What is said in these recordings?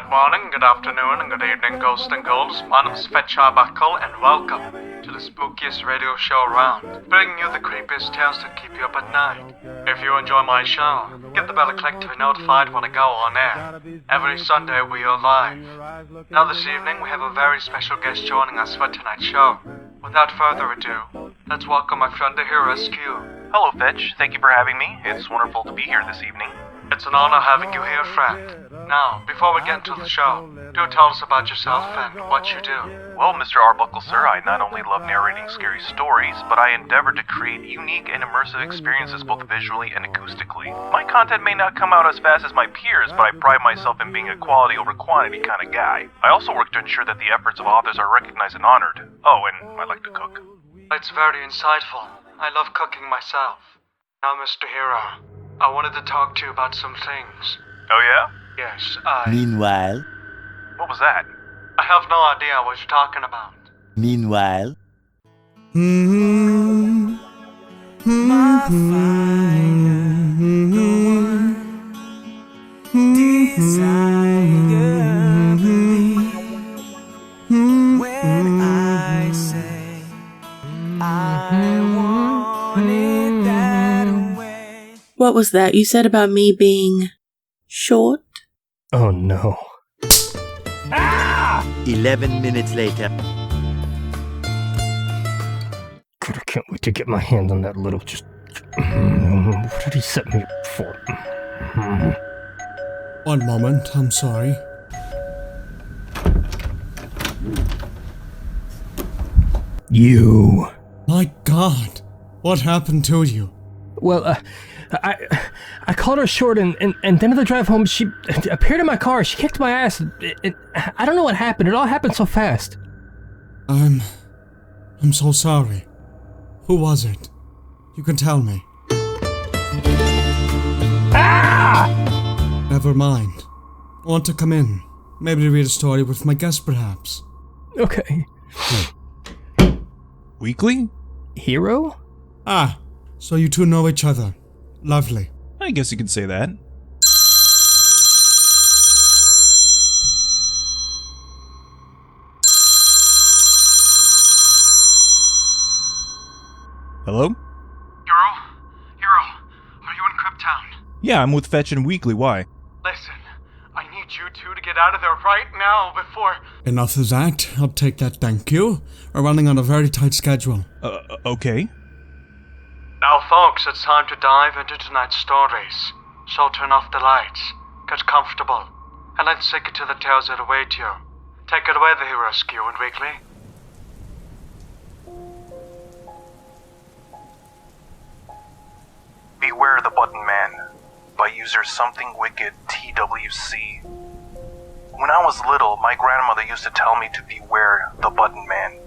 Good morning, good afternoon, and good evening, ghosts and ghouls. My name's Fetch Arbuckle, and welcome to the spookiest radio show around, bringing you the creepiest tales that keep you up at night. If you enjoy my show, give the bell a click to be notified when I go on air. Every Sunday we are live. Now this evening we have a very special guest joining us for tonight's show. Without further ado, let's welcome my friend to hear us, Q. Hello, Fetch. Thank you for having me. It's wonderful to be here this evening. It's an honor having you here, friend. Now, before we get into the show, do tell us about yourself and what you do. Well, Mr. Arbuckle, sir, I not only love narrating scary stories, but I endeavor to create unique and immersive experiences both visually and acoustically. My content may not come out as fast as my peers, but I pride myself in being a quality over quantity kind of guy. I also work to ensure that the efforts of authors are recognized and honored. Oh, and I like to cook. It's very insightful. I love cooking myself. Now, Mr. Hero, I wanted to talk to you about some things. Oh, yeah? Yes, Meanwhile. What was that? I have no idea what you're talking about. Meanwhile. My fire, desire, believe when I say I want it that way. What was that you said about me being short? Oh no. 11 minutes later. God, I can't wait to get my hands on that little just... What did he set me up for? One moment, I'm sorry. You. My God, what happened to you? Well, I called her short, and then on the drive home, she appeared in my car. She kicked my ass. I don't know what happened. It all happened so fast. I'm so sorry. Who was it? You can tell me. Ah! Never mind. Want to come in? Maybe read a story with my guest, perhaps. Okay. Weekly? Hero? Ah, so you two know each other. Lovely. I guess you could say that. Hello? Hero, are you in Cryptown? Yeah, I'm with Fetch and Weekly. Why? Listen, I need you two to get out of there right now before... Enough of that. I'll take that, thank you. We're running on a very tight schedule. Okay. Now, folks, it's time to dive into tonight's stories. So turn off the lights, get comfortable, and let's sink into the tales that await you. Take it away, the heroes, Q and Weekly. Beware the Button Man, by user Something Wicked TWC. When I was little, my grandmother used to tell me to beware the Button Man.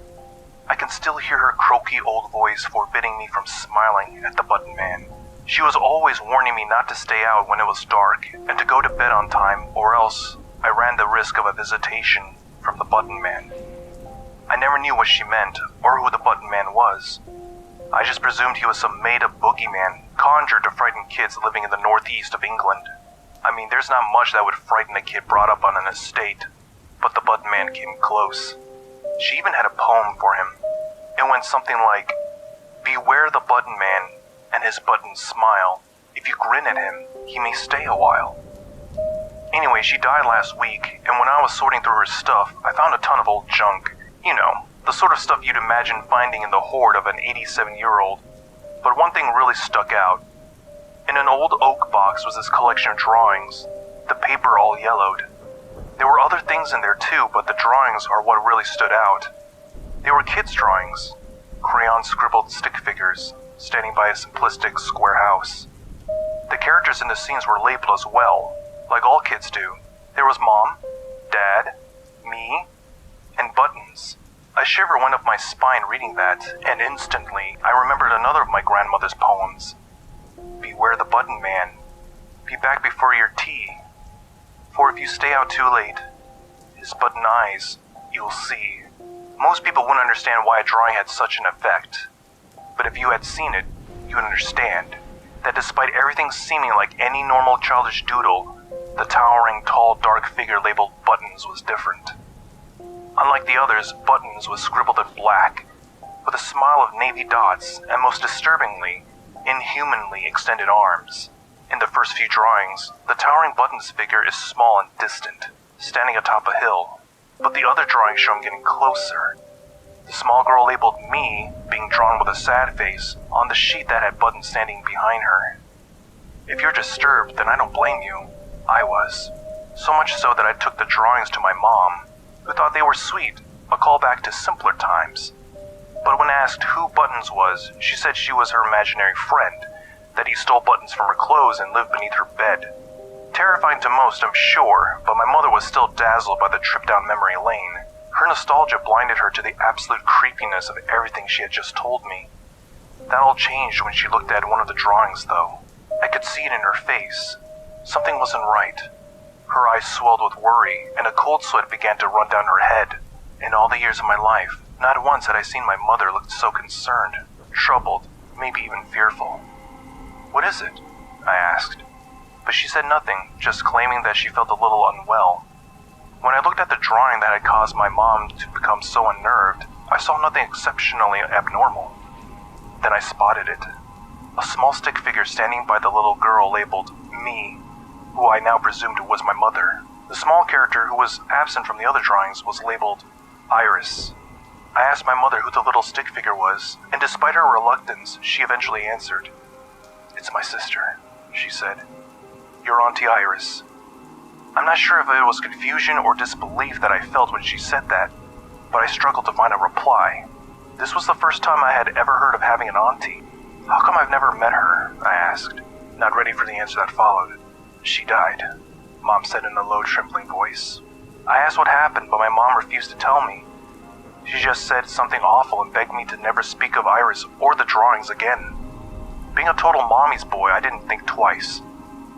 I can still hear her croaky old voice forbidding me from smiling at the Button Man. She was always warning me not to stay out when it was dark and to go to bed on time, or else I ran the risk of a visitation from the Button Man. I never knew what she meant or who the Button Man was. I just presumed he was some made-up boogeyman conjured to frighten kids living in the northeast of England. I mean, there's not much that would frighten a kid brought up on an estate, but the Button Man came close. She even had a poem for him. It went something like, "Beware the Button Man and his button smile. If you grin at him, he may stay a while." Anyway, she died last week, and when I was sorting through her stuff, I found a ton of old junk. You know, the sort of stuff you'd imagine finding in the hoard of an 87-year-old. But one thing really stuck out. In an old oak box was this collection of drawings, the paper all yellowed. There were other things in there too, but the drawings are what really stood out. They were kids' drawings, crayon-scribbled stick figures, standing by a simplistic square house. The characters in the scenes were labeled as well, like all kids do. There was Mom, Dad, me, and Buttons. A shiver went up my spine reading that, and instantly I remembered another of my grandmother's poems. Beware the Button Man. Be back before your tea. For if you stay out too late, his button eyes you'll see. Most people wouldn't understand why a drawing had such an effect. But if you had seen it, you'd understand that despite everything seeming like any normal childish doodle, the towering, tall, dark figure labeled Buttons was different. Unlike the others, Buttons was scribbled in black, with a smile of navy dots and, most disturbingly, inhumanly extended arms. In the first few drawings, the towering Buttons figure is small and distant, standing atop a hill, but the other drawings show him getting closer. The small girl labeled Me being drawn with a sad face on the sheet that had Buttons standing behind her. If you're disturbed, then I don't blame you. I was. So much so that I took the drawings to my mom, who thought they were sweet, a callback to simpler times. But when asked who Buttons was, she said she was her imaginary friend, that he stole buttons from her clothes and lived beneath her bed. Terrifying to most, I'm sure, but my mother was still dazzled by the trip down memory lane. Her nostalgia blinded her to the absolute creepiness of everything she had just told me. That all changed when she looked at one of the drawings, though. I could see it in her face. Something wasn't right. Her eyes swelled with worry, and a cold sweat began to run down her head. In all the years of my life, not once had I seen my mother look so concerned, troubled, maybe even fearful. "What is it?" I asked. But she said nothing, just claiming that she felt a little unwell. When I looked at the drawing that had caused my mom to become so unnerved, I saw nothing exceptionally abnormal. Then I spotted it. A small stick figure standing by the little girl labeled Me, who I now presumed was my mother. The small character who was absent from the other drawings was labeled Iris. I asked my mother who the little stick figure was, and despite her reluctance, she eventually answered. "It's my sister," she said. "Your Auntie Iris." I'm not sure if it was confusion or disbelief that I felt when she said that, but I struggled to find a reply. This was the first time I had ever heard of having an auntie. "How come I've never met her?" I asked, not ready for the answer that followed. "She died," Mom said in a low, trembling voice. I asked what happened, but my mom refused to tell me. She just said something awful and begged me to never speak of Iris or the drawings again. Being a total mommy's boy, I didn't think twice.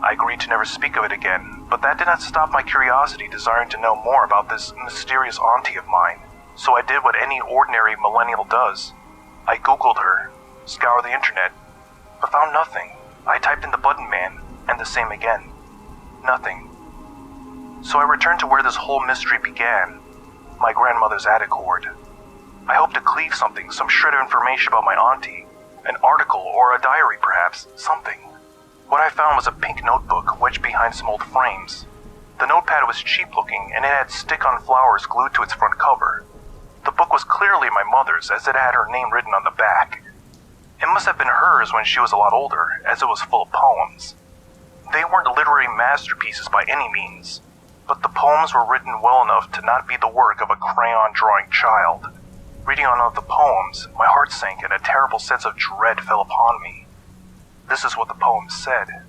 I agreed to never speak of it again, but that did not stop my curiosity desiring to know more about this mysterious auntie of mine. So I did what any ordinary millennial does. I Googled her, scoured the internet, but found nothing. I typed in the Button Man, and the same again. Nothing. So I returned to where this whole mystery began, my grandmother's attic hoard. I hoped to cleave something, some shred of information about my auntie, an article or a diary perhaps, something. What I found was a pink notebook wedged behind some old frames. The notepad was cheap looking and it had stick-on flowers glued to its front cover. The book was clearly my mother's as it had her name written on the back. It must have been hers when she was a lot older, as it was full of poems. They weren't literary masterpieces by any means, but the poems were written well enough to not be the work of a crayon-drawing child. Reading on of the poems, my heart sank and a terrible sense of dread fell upon me. This is what the poem said.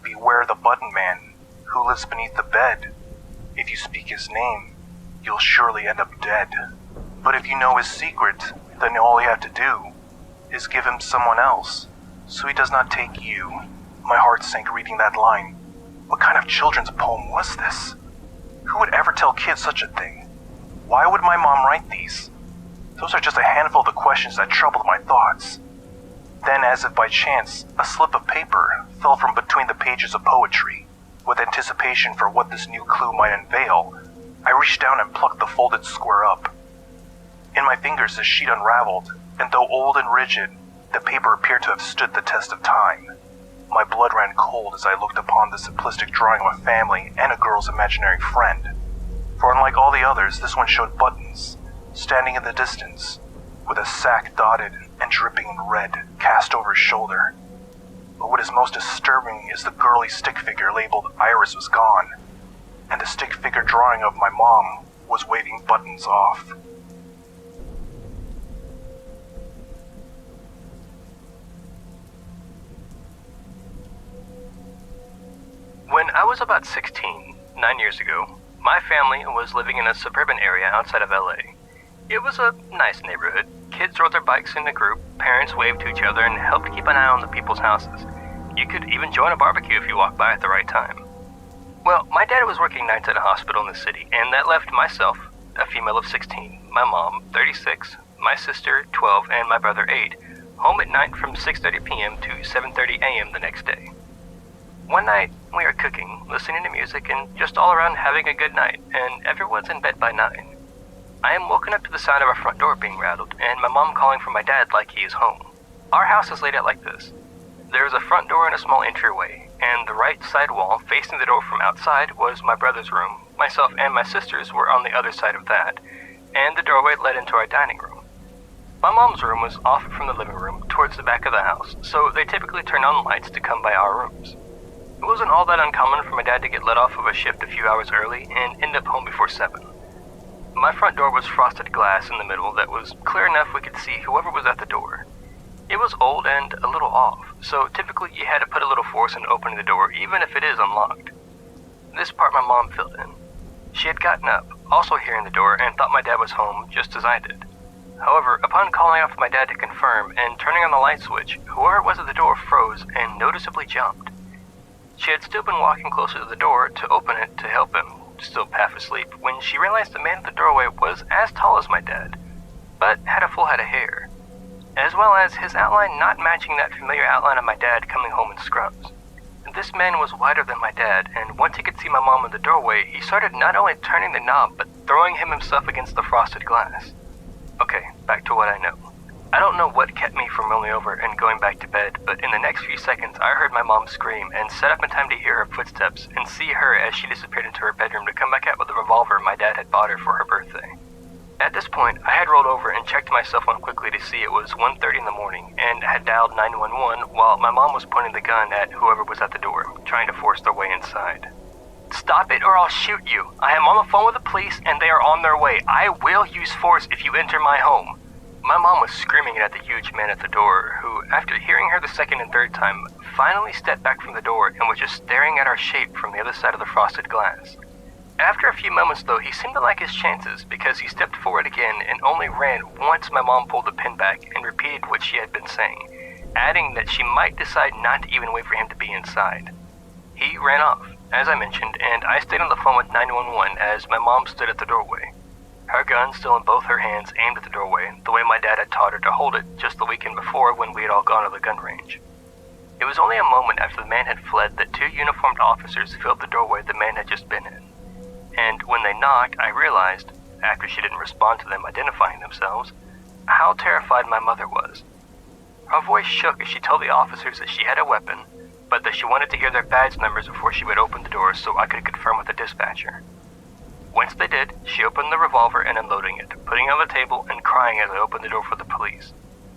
"Beware the Button Man, who lives beneath the bed. If you speak his name, you'll surely end up dead. But if you know his secret, then all you have to do is give him someone else, so he does not take you." My heart sank reading that line. What kind of children's poem was this? Who would ever tell kids such a thing? Why would my mom write these? Those are just a handful of the questions that troubled my thoughts. Then, as if by chance, a slip of paper fell from between the pages of poetry. With anticipation for what this new clue might unveil, I reached down and plucked the folded square up. In my fingers the sheet unraveled, and though old and rigid, the paper appeared to have stood the test of time. My blood ran cold as I looked upon the simplistic drawing of a family and a girl's imaginary friend. For unlike all the others, this one showed Buttons, standing in the distance, with a sack dotted and dripping in red cast over his shoulder. But what is most disturbing is the girly stick figure labeled Iris was gone, and the stick figure drawing of my mom was waving Buttons off. When I was about 16, 9 years ago, my family was living in a suburban area outside of LA. It was a nice neighborhood. Kids rode their bikes in a group, parents waved to each other, and helped keep an eye on the people's houses. You could even join a barbecue if you walked by at the right time. Well, my dad was working nights at a hospital in the city, and that left myself, a female of 16, my mom, 36, my sister, 12, and my brother, 8, home at night from 6:30 p.m. to 7:30 a.m. the next day. One night, we were cooking, listening to music, and just all around having a good night, and everyone's in bed by 9. I am woken up to the sound of our front door being rattled, and my mom calling for my dad like he is home. Our house is laid out like this. There is a front door and a small entryway, and the right side wall facing the door from outside was my brother's room. Myself and my sisters were on the other side of that, and the doorway led into our dining room. My mom's room was off from the living room towards the back of the house, so they typically turn on lights to come by our rooms. It wasn't all that uncommon for my dad to get let off of a shift a few hours early and end up home before 7. My front door was frosted glass in the middle that was clear enough we could see whoever was at the door. It was old and a little off, so typically you had to put a little force in opening the door even if it is unlocked. This part my mom filled in. She had gotten up, also hearing the door, and thought my dad was home just as I did. However, upon calling out for my dad to confirm and turning on the light switch, whoever was at the door froze and noticeably jumped. She had still been walking closer to the door to open it to help him, still half asleep, when she realized the man at the doorway was as tall as my dad, but had a full head of hair, as well as his outline not matching that familiar outline of my dad coming home in scrubs. This man was wider than my dad, and once he could see my mom in the doorway, he started not only turning the knob, but throwing himself against the frosted glass. Okay, back to what I know. I don't know what kept me from rolling over and going back to bed, but in the next few seconds I heard my mom scream and sat up in time to hear her footsteps and see her as she disappeared into her bedroom to come back out with the revolver my dad had bought her for her birthday. At this point, I had rolled over and checked my cell phone quickly to see it was 1:30 in the morning and had dialed 911 while my mom was pointing the gun at whoever was at the door, trying to force their way inside. "Stop it or I'll shoot you. I am on the phone with the police and they are on their way. I will use force if you enter my home." My mom was screaming it at the huge man at the door, who, after hearing her the second and third time, finally stepped back from the door and was just staring at our shape from the other side of the frosted glass. After a few moments, though, he seemed to like his chances because he stepped forward again and only ran once my mom pulled the pin back and repeated what she had been saying, adding that she might decide not to even wait for him to be inside. He ran off, as I mentioned, and I stayed on the phone with 911 as my mom stood at the doorway. Her gun still in both her hands aimed at the doorway, the way my dad had taught her to hold it just the weekend before when we had all gone to the gun range. It was only a moment after the man had fled that 2 uniformed officers filled the doorway the man had just been in. And when they knocked, I realized, after she didn't respond to them identifying themselves, how terrified my mother was. Her voice shook as she told the officers that she had a weapon, but that she wanted to hear their badge numbers before she would open the door so I could confirm with the dispatcher. Once they did, she opened the revolver and unloading it, putting it on the table and crying as I opened the door for the police.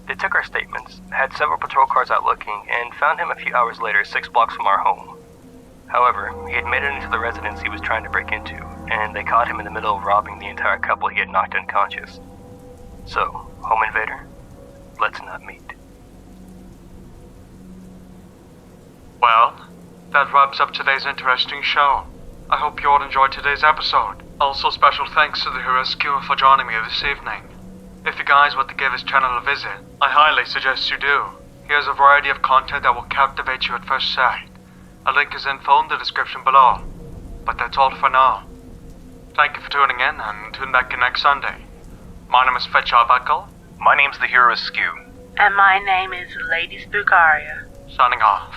They took our statements, had several patrol cars out looking, and found him a few hours later 6 blocks from our home. However, he had made it into the residence he was trying to break into, and they caught him in the middle of robbing the entire couple he had knocked unconscious. So, home invader, let's not meet. Well, that wraps up today's interesting show. I hope you all enjoyed today's episode. Also, special thanks to the Rescue for joining me this evening. If you guys want to give his channel a visit, I highly suggest you do. He has a variety of content that will captivate you at first sight. A link is info in the description below. But that's all for now. Thank you for tuning in and tune back in next Sunday. My name is Fetch Arbuckle. My name's the Hero Skew. And my name is Lady Spookaria. Signing off.